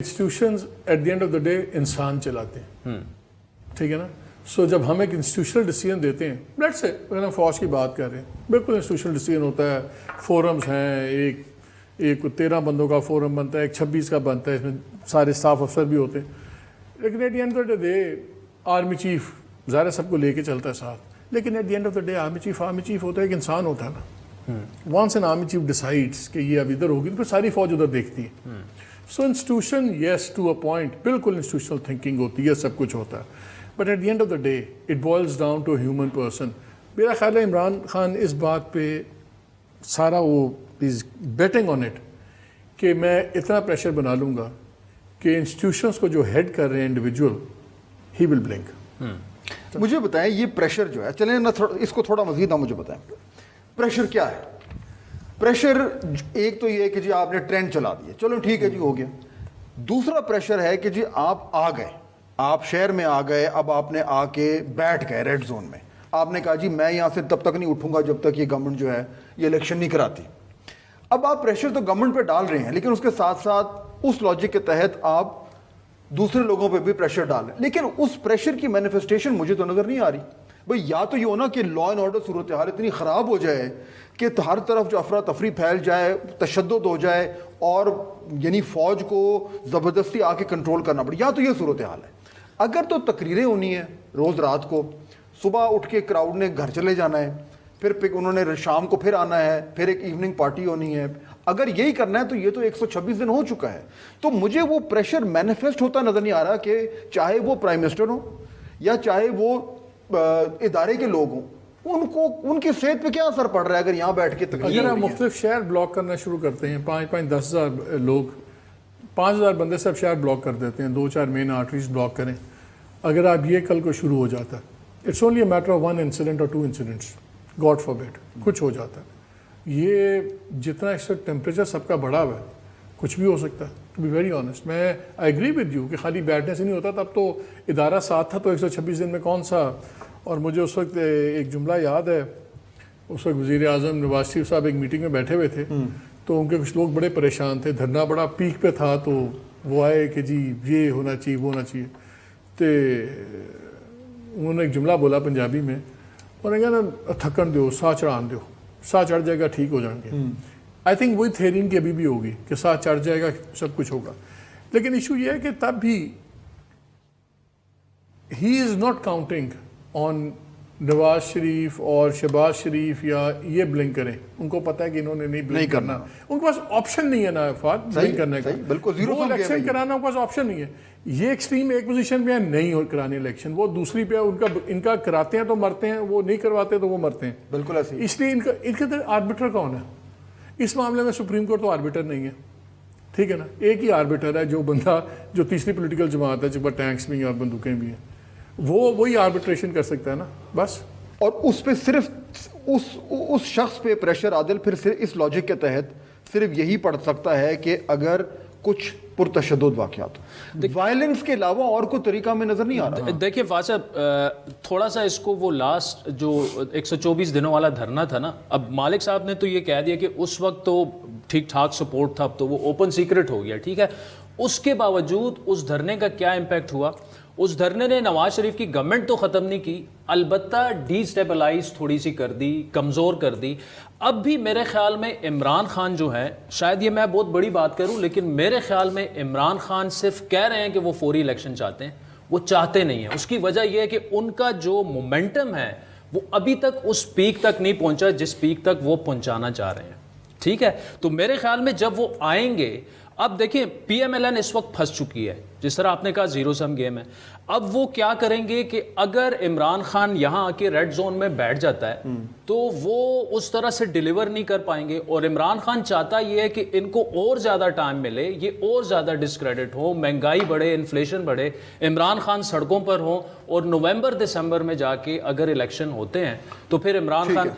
Institutions eight the end of the day इंसान चलाते हैं, ठीक है ना. सो जब हम एक इंस्टीट्यूशनल डिसीजन देते हैं, लेट्स से अगर हम फौज की बात कर रहे हैं, बिल्कुल इंस्टीट्यूशनल डिसीजन होता है, फोरम्स हैं, एक 13 बंदों का फोरम बनता है, एक 26 का बनता है, इसमें सारे स्टाफ अफसर भी होते हैं. लेकिन at the end of the day army chief ज़ाहिर सबको लेके चलता है साथ, लेकिन at the end of the day army chief होता है, एक इंसान होता है ना. Once an army chief decides कि ये अब इधर होगी तो फिर सारी फौज उधर देखती है. So institution yes to a point बिल्कुल इंस्टीट्यूशनल थिंकिंग होती है, सब कुछ होता है, but at the end of the day it boils down to human person. मेरा ख्याल है इमरान खान इस बात पे सारा वो इज बेटिंग ऑन इट कि मैं इतना प्रेशर बना लूँगा कि इंस्टीट्यूशंस को जो हेड कर रहे हैं इंडिविजुअल, ही विल ब्लिंक. मुझे बताएं ये प्रेशर जो है, चलें ना इसको थोड़ा मजीद ना मुझे बताएं प्रेशर क्या है. प्रेशर एक तो ये है कि जी आपने ट्रेंड चला दिया, चलो ठीक है जी हो गया. दूसरा प्रेशर है कि जी आप आ गए, आप शहर में आ गए, अब आपने आके बैठ गए रेड जोन में. आपने कहा जी मैं यहाँ से तब तक नहीं उठूंगा जब तक ये गवर्नमेंट जो है ये इलेक्शन नहीं कराती. अब आप प्रेशर तो गवर्नमेंट पे डाल रहे हैं, लेकिन उसके साथ साथ उस लॉजिक के तहत आप दूसरे लोगों पे भी प्रेशर डाल रहे हैं. लेकिन उस प्रेशर की मैनिफेस्टेशन मुझे तो नजर नहीं आ रही. भाई या तो ये हो ना कि लॉ एंड ऑर्डर सूरत हाल इतनी ख़राब हो जाए कि हर तरफ जो अफरा तफरी फैल जाए, तशद्दुद हो जाए और यानी फ़ौज को ज़बरदस्ती आके कंट्रोल करना पड़े, या तो ये सूरत हाल है. अगर तो तकरीरें होनी है रोज़ रात को, सुबह उठ के क्राउड ने घर चले जाना है, फिर उन्होंने शाम को फिर आना है, फिर एक इवनिंग पार्टी होनी है, अगर यही करना है तो ये तो 126 दिन हो चुका है. तो मुझे वो प्रेशर मैनिफेस्ट होता नज़र नहीं आ रहा कि चाहे वो प्राइम मिनिस्टर हो या चाहे वो इदारे के लोग हों, उनको उनकी सेहत पे क्या असर पड़ रहा है अगर यहाँ बैठ के अगर आप मुख्तलिफ शहर ब्लॉक करना शुरू करते हैं, 5-10,000 लोग, 5,000 बंदे सब शहर ब्लॉक कर देते हैं, 2-4 मेन आर्टरीज ब्लॉक करें, अगर आप ये कल को शुरू हो जाता है, it's only a matter of 1 incident और 2 इंसिडेंट्स, गॉड फॉरबिड कुछ हो जाता है. ये जितना इस वक्त टेम्परेचर सबका बढ़ा हुआ है, कुछ भी हो सकता है. टू बी वेरी ऑनेस्ट, मैं आई एग्री विद यू कि खाली बैठने से नहीं होता. तब तो इदारा साथ था तो 126 दिन में कौन सा. और मुझे उस वक्त एक जुमला याद है, उस वक्त वज़ीर आज़म नवाज शरीफ साहब एक मीटिंग में बैठे हुए थे, तो उनके कुछ लोग बड़े परेशान थे, धरना बड़ा पीक पे था, तो वो आए कि जी ये होना चाहिए वो होना चाहिए. तो उन्होंने एक जुमला बोला पंजाबी में, उन्होंने कहा ना थकन दो, साह चढ़ान दो, साह चढ़ जाएगा ठीक हो जाएंगे. आई थिंक वही थ्योरी इनकी अभी भी होगी कि साह चढ़ जाएगा सब कुछ होगा. लेकिन इशू ये है कि तब भी he is not counting on Nawaz Sharif और शहबाज शरीफ या ये ब्लिंक करें. उनको पता है कि इन्होंने नहीं ब्लिंक करना, उनके पास ऑप्शन नहीं है ना फात ब्लिंक करने का. बिल्कुल जीरो वो इलेक्शन कराना उनके पास ऑप्शन नहीं है. ये एक्सट्रीम एक पोजीशन पे है नहीं हो कराने इलेक्शन, वो दूसरी पे है, इनका कराते हैं तो मरते हैं, वो नहीं करवाते तो वो मरते हैं. बिल्कुल ऐसे. इसलिए इनके अंदर आर्बिटर कौन है इस मामले में? सुप्रीम कोर्ट तो आर्बिटर नहीं है, ठीक है ना. एक ही आर्बिटर है, जो बंदा जो तीसरी पॉलिटिकल जमात है, जिस पर टैंक्स भी हैं और बंदूकें भी हैं, वही आर्बिट्रेशन कर सकता है ना बस. और उस पे सिर्फ उस शख्स पे प्रेशर आदिल फिर सिर्फ इस लॉजिक के तहत सिर्फ यही पड़ सकता है कि अगर कुछ पुरतशद्दुद वाक़यात, वायलेंस के अलावा और कोई तरीका में नजर नहीं आ रहा. देखिए फासद, थोड़ा सा इसको वो लास्ट जो 124 दिनों वाला धरना था ना, अब मालिक साहब ने तो ये कह दिया कि उस वक्त तो ठीक ठाक सपोर्ट था, अब तो वो ओपन सीक्रेट हो गया, ठीक है. उसके बावजूद उस धरने का क्या इम्पैक्ट हुआ? उस धरने ने नवाज शरीफ की गवर्नमेंट तो ख़त्म नहीं की, अलबत्ता डिस्टेबलाइज थोड़ी सी कर दी, कमज़ोर कर दी. अब भी मेरे ख्याल में इमरान खान जो है, शायद ये मैं बहुत बड़ी बात करूं, लेकिन मेरे ख्याल में इमरान खान सिर्फ कह रहे हैं कि वो फौरी इलेक्शन चाहते हैं, वो चाहते नहीं हैं. उसकी वजह यह है कि उनका जो मोमेंटम है वो अभी तक उस पीक तक नहीं पहुंचा जिस पीक तक वो पहुंचाना चाह रहे हैं, ठीक है. तो मेरे ख्याल में जब वो आएंगे, अब देखिए PMLN इस वक्त फंस चुकी है, जिस तरह आपने कहा जीरो सम गेम है. अब वो क्या करेंगे कि अगर इमरान खान यहाँ आके रेड जोन में बैठ जाता है तो वो उस तरह से डिलीवर नहीं कर पाएंगे. और इमरान खान चाहता ये है कि इनको और ज़्यादा टाइम मिले, ये और ज़्यादा डिस्क्रेडिट हो, महंगाई बढ़े, इन्फ्लेशन बढ़े, इमरान खान सड़कों पर हो, और नवंबर दिसंबर में जाके अगर इलेक्शन होते हैं तो फिर इमरान खान